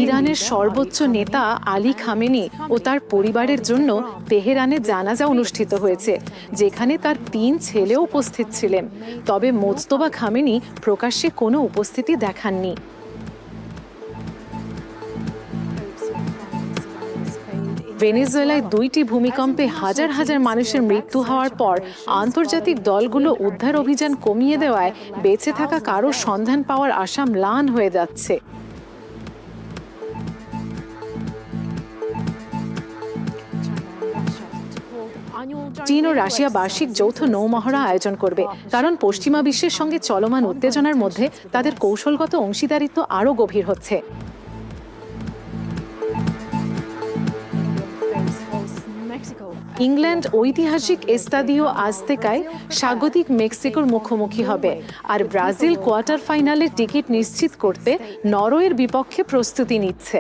ইরানের সর্বোচ্চ নেতা আলী খামেনি ও তার পরিবারের জন্য তেহরানে জানাজা অনুষ্ঠিত হয়েছে, যেখানে তার 3 ছেলেও উপস্থিত ছিলেন। তবে মোজতবা খামেনি প্রকাশ্যে কোনো উপস্থিতি দেখাননি। ভেনেজুয়েলায় 2টি ভূমিকম্পে হাজার হাজার মানুষের মৃত্যু হওয়ার পর আন্তর্জাতিক দলগুলো উদ্ধার অভিযান কমিয়ে দেওয়ায় বেঁচে থাকা কারো সন্ধান পাওয়ার আশা ম্লান হয়ে যাচ্ছে। চীন ও রাশিয়া বার্ষিক যৌথ নৌমহড়া আয়োজন করবে, কারণ পশ্চিমা বিশ্বের সঙ্গে চলমান উত্তেজনার মধ্যে তাদের কৌশলগত অংশীদারিত্ব আরও গভীর হচ্ছে। ইংল্যান্ড ঐতিহাসিক এস্তাদিও আজতেকায় স্বাগতিক মেক্সিকোর মুখোমুখি হবে, আর ব্রাজিল কোয়ার্টার ফাইনালের টিকিট নিশ্চিত করতে নরওয়ের বিপক্ষে প্রস্তুতি নিচ্ছে।